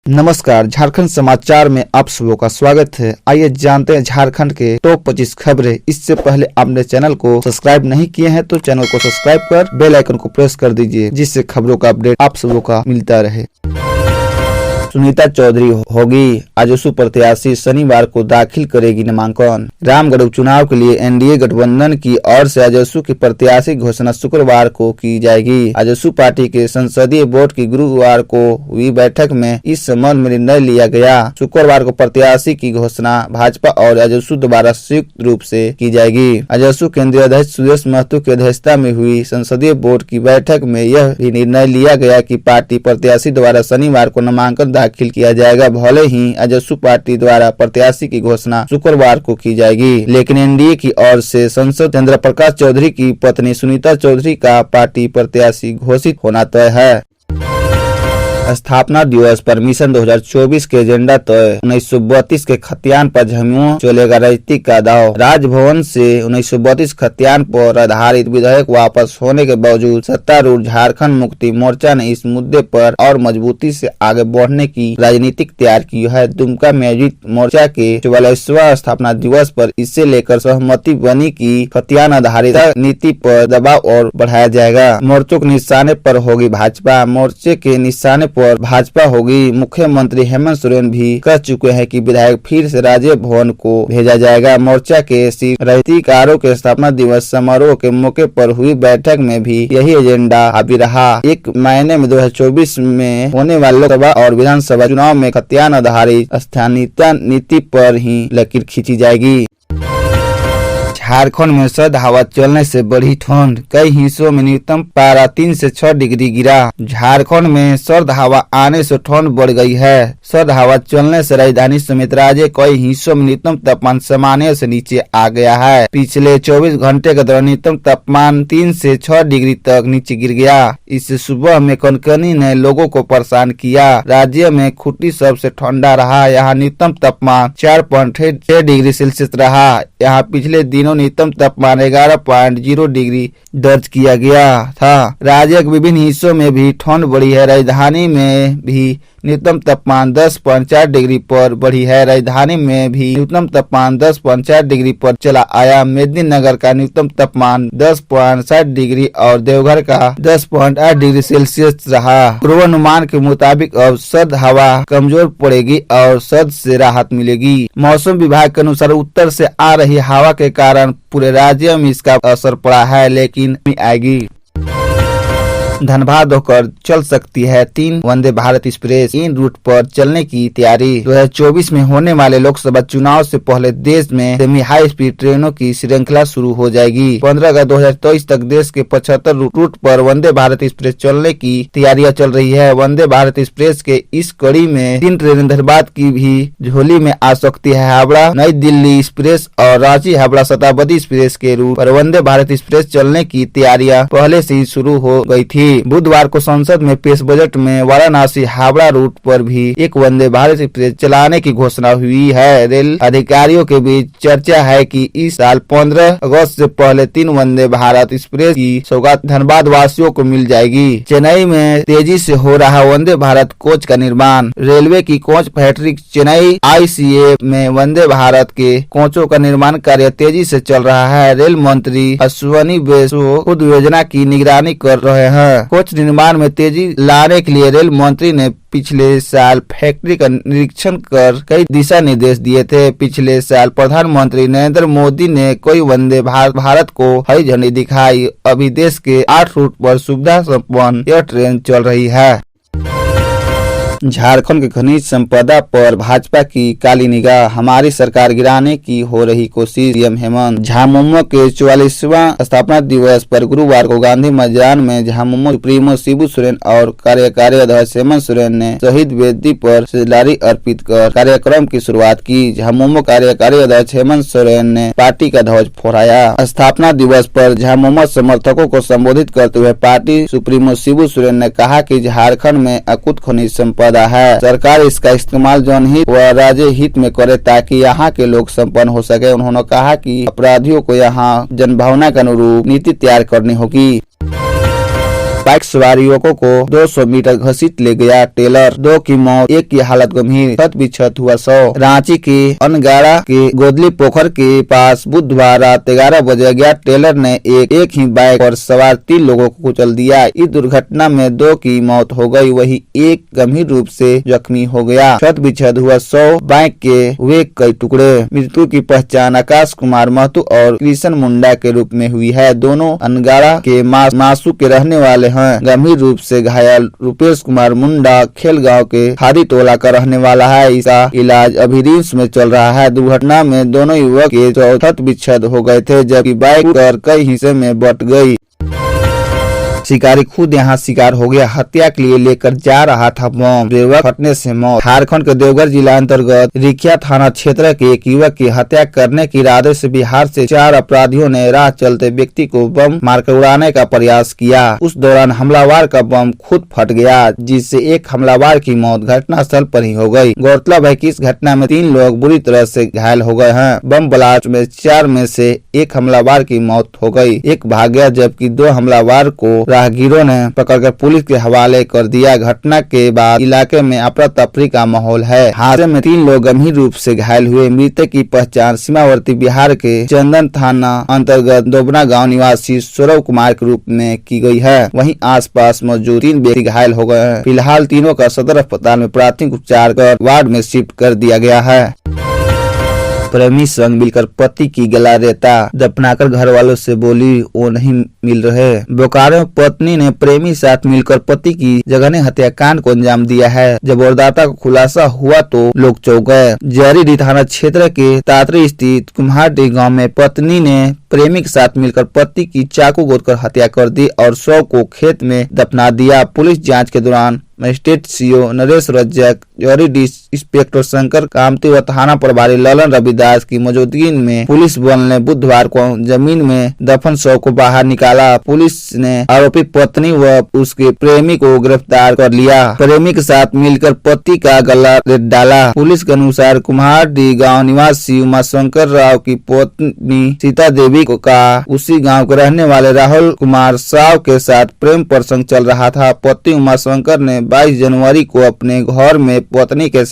नमस्कार, झारखंड समाचार में आप सबों का स्वागत है। आइए जानते हैं झारखंड के टॉप 25 खबरें। इससे पहले आपने चैनल को सब्सक्राइब नहीं किए हैं तो चैनल को सब्सक्राइब कर बेल आइकन को प्रेस कर दीजिए, जिससे खबरों का अपडेट आप सबों का मिलता रहे। सुनीता चौधरी होगी आजसू प्रत्याशी, शनिवार को दाखिल करेगी नामांकन। रामगढ़ उपचुनाव के लिए एनडीए गठबंधन की ओर से आजसू की प्रत्याशी घोषणा शुक्रवार को की जाएगी। आजसू पार्टी के संसदीय बोर्ड की गुरुवार को हुई बैठक में इस संबंध में निर्णय लिया गया। शुक्रवार को प्रत्याशी की घोषणा भाजपा और आजसू द्वारा संयुक्त रूप से की जाएगी। आजसू केंद्रीय अध्यक्ष सुदेश महतो की अध्यक्षता में हुई संसदीय बोर्ड की बैठक में यह भी निर्णय लिया गया कि पार्टी प्रत्याशी द्वारा शनिवार को नामांकन दाखिल किया जाएगा। भले ही आजसू पार्टी द्वारा प्रत्याशी की घोषणा शुक्रवार को की जाएगी, लेकिन एनडीए की ओर से सांसद चंद्र प्रकाश चौधरी की पत्नी सुनीता चौधरी का पार्टी प्रत्याशी घोषित होना तय है। स्थापना दिवस पर मिशन 2024 के एजेंडा तय। 1932 के खतियान पर झमुआ चलेगा राजनीतिक का दाव। राजभवन से 1932 खतियान पर आधारित विधेयक वापस होने के बावजूद सत्तारूढ़ झारखंड मुक्ति मोर्चा ने इस मुद्दे पर और मजबूती से आगे बढ़ने की राजनीतिक तैयार की है। दुमका में आयोजित मोर्चा के 44वां स्थापना दिवस पर इसे लेकर सहमति बनी कि खतियान आधारित नीति पर दबाव और बढ़ाया जाएगा। मोर्चों के निशाने पर होगी भाजपा। मोर्चे के निशाने पर भाजपा होगी। मुख्यमंत्री हेमंत सोरेन भी कह चुके हैं कि विधायक फिर से राजभवन को भेजा जाएगा। मोर्चा के राजनीतिकारों के स्थापना दिवस समारोह के मौके पर हुई बैठक में भी यही एजेंडा हावी रहा। एक महीने में 2024 में होने वाले लोकसभा और विधानसभा चुनाव में खतियान आधारित स्थानीयता नीति पर ही लकीर खींची जाएगी। झारखंड में सर्द हवा चलने से बढ़ी ठंड। कई हिस्सों में न्यूनतम पारा 3 से 6 डिग्री गिरा। झारखंड में सर्द हवा आने से ठंड बढ़ गई है। सर्द हवा चलने से राजधानी समेत राज्य कई हिस्सों में न्यूनतम तापमान सामान्य से नीचे आ गया है। पिछले 24 घंटे के दौरान न्यूनतम तापमान 3 से 6 डिग्री तक नीचे गिर गया। इससे सुबह में कनकनी ने लोगों को परेशान किया। राज्य में खूंटी सबसे ठंडा रहा। यहाँ न्यूनतम तापमान 4.6 डिग्री सेल्सियस रहा। यहाँ पिछले दिनों न्यूनतम तापमान 11.0 डिग्री दर्ज किया गया था। राज्य के विभिन्न हिस्सों में भी ठंड बढ़ी है। राजधानी में भी न्यूनतम तापमान 10.4 डिग्री पर बढ़ी है। राजधानी में भी न्यूनतम तापमान 10.4 डिग्री पर चला आया। मेदिनीनगर का न्यूनतम तापमान 10.7 डिग्री और देवघर का 10.8 डिग्री सेल्सियस रहा। पूर्वानुमान के मुताबिक अब सर्द हवा कमजोर पड़ेगी और सर्द से राहत मिलेगी। मौसम विभाग के अनुसार उत्तर से आ रही हवा के कारण पूरे राज्य में इसका असर पड़ा है, लेकिन आएगी। धनबाद होकर चल सकती है 3 वंदे भारत एक्सप्रेस। इन रूट पर चलने की तैयारी। 2024 में होने वाले लोकसभा चुनाव से पहले देश में सेमी हाई स्पीड ट्रेनों की श्रृंखला शुरू हो जाएगी। 15 अगस्त 2023 तक देश के 75 रूट पर वंदे भारत एक्सप्रेस चलने की तैयारियां चल रही है। वंदे भारत एक्सप्रेस के इस कड़ी में 3 ट्रेनें धनबाद की भी झोली में आ सकती है। हावड़ा नई दिल्ली एक्सप्रेस और रांची हावड़ा शताब्दी एक्सप्रेस के रूट पर वंदे भारत एक्सप्रेस चलने की तैयारियां पहले से ही शुरू हो गई थी। बुधवार को संसद में पेश बजट में वाराणसी हावड़ा रूट पर भी एक वंदे भारत एक्सप्रेस चलाने की घोषणा हुई है। रेल अधिकारियों के बीच चर्चा है कि इस साल 15 अगस्त से पहले 3 वंदे भारत एक्सप्रेस की सौगात धनबाद वासियों को मिल जाएगी। चेन्नई में तेजी से हो रहा वंदे भारत कोच का निर्माण। रेलवे की कोच फैक्ट्री चेन्नई ICA में वंदे भारत के कोचों का निर्माण कार्य तेजी से चल रहा है। रेल मंत्री अश्विनी वैष्णव खुद योजना की निगरानी कर रहे हैं। कोच निर्माण में तेजी लाने के लिए रेल मंत्री ने पिछले साल फैक्ट्री का निरीक्षण कर कई दिशा निर्देश दिए थे। पिछले साल प्रधानमंत्री नरेंद्र मोदी ने कोई वंदे भारत को हरी झंडी दिखाई। अभी देश के 8 रूट पर सुविधा संपन्न यह ट्रेन चल रही है। झारखंड के खनिज संपदा पर भाजपा की काली निगाह। हमारी सरकार गिराने की हो रही कोशिश। सीएम हेमंत। झामुमो के 44वां स्थापना दिवस पर गुरुवार को गांधी मैदान में झामुमो सुप्रीमो शिबू सोरेन और कार्यकारी अध्यक्ष हेमंत सोरेन ने शहीद वेदी पर श्रद्धांजलि अर्पित कर कार्यक्रम की शुरुआत की। झामुमो कार्यकारी अध्यक्ष हेमंत सोरेन ने पार्टी का ध्वज फहराया। स्थापना दिवस पर झामुमो समर्थकों को संबोधित करते हुए पार्टी सुप्रीमो शिबू सोरेन ने कहा कि झारखंड में अकुत खनिज संपदा है। सरकार इसका इस्तेमाल जनहित व राज्य हित में करे ताकि यहाँ के लोग संपन्न हो सके। उन्होंने कहा कि अपराधियों को यहाँ जनभावना के अनुरूप नीति तैयार करनी होगी। बाइक सवार युवकों को 200 मीटर घसीट ले गया टेलर, 2 की मौत, 1 की हालत गंभीर, छत बिछत हुआ 100। रांची के अनगाड़ा के गोदली पोखर के पास बुधवार रात 11 बजे अज्ञात टेलर ने एक ही बाइक पर सवार 3 लोगों को कुचल दिया। इस दुर्घटना में 2 की मौत हो गई, वही 1 गंभीर रूप से जख्मी हो गया। छत बिछत हुआ 100, बाइक के हुए कई टुकड़े। मृत्यु की पहचान आकाश कुमार महतो और कृष्ण मुंडा के रूप में हुई है। दोनों अनगाड़ा के मासू के रहने वाले हैं। गंभीर रूप से घायल रूपेश कुमार मुंडा खेल गाँव के खादी टोला का रहने वाला है। इसका इलाज अभी रिम्स में चल रहा है। दुर्घटना में दोनों युवक के छत बिछत हो गए थे, जबकि बाइक कई हिस्से में बट गई। शिकारी खुद यहाँ शिकार हो गया, हत्या के लिए लेकर जा रहा था बम, युवक फटने से मौत। झारखंड के देवघर जिला अंतर्गत रिखिया थाना क्षेत्र के एक युवक की हत्या करने के इरादे से बिहार से 4 अपराधियों ने राह चलते व्यक्ति को बम मारकर उड़ाने का प्रयास किया। उस दौरान हमलावर का बम खुद फट गया, जिससे एक हमलावर की मौत घटनास्थल पर ही हो गई। गौरतलब है कि इस घटना में 3 लोग बुरी तरह से घायल हो गए हैं। बम ब्लास्ट में 4 में से 1 हमलावर की मौत हो गई, 1 भाग गया, जबकि 2 हमलावर को राहगीरों ने पकड़कर पुलिस के हवाले कर दिया। घटना के बाद इलाके में अफरा तफरी का माहौल है। हादसे में 3 लोग गंभीर रूप से घायल हुए। मृतक की पहचान सीमावर्ती बिहार के चंदन थाना अंतर्गत दोबना गांव निवासी सौरव कुमार के रूप में की गई है। वहीं आसपास मौजूद 3 व्यक्ति घायल हो गए हैं। फिलहाल तीनों का सदर अस्पताल में प्राथमिक उपचार कर वार्ड में शिफ्ट कर दिया गया है। प्रेमी संग मिलकर पति की गला रेता दफनाकर घर वालों से बोली वो नहीं मिल रहे। बोकारो में पत्नी ने प्रेमी साथ मिलकर पति की जघन्य हत्याकांड को अंजाम दिया है। जब वारदात का खुलासा हुआ तो लोग चौंक गए। जरीडीह थाना क्षेत्र के तातरी स्थित कुम्हारडीह गांव में पत्नी ने प्रेमी के साथ मिलकर पति की चाकू गोदकर हत्या कर दी और शव को खेत में दफना दिया। पुलिस जांच के दौरान magistrate CO Naresh Razzak, Jaridih inspector Shankar Kamti व थाना प्रभारी ललन रविदास की मौजूदगी में पुलिस बल ने बुधवार को जमीन में दफन शव को बाहर निकाला। पुलिस ने आरोपी पत्नी व उसके प्रेमी को गिरफ्तार कर लिया। प्रेमी के साथ मिलकर पति का गला रेत डाला। पुलिस के अनुसार कुम्हारडीह गाँव निवासी उमाशंकर राव की पत्नी सीता देवी का उसी गांव के रहने वाले राहुल कुमार साव के साथ प्रेम प्रसंग चल रहा था। पति उमाशंकर ने 22 जनवरी को अपने घर में पत्नी के साथ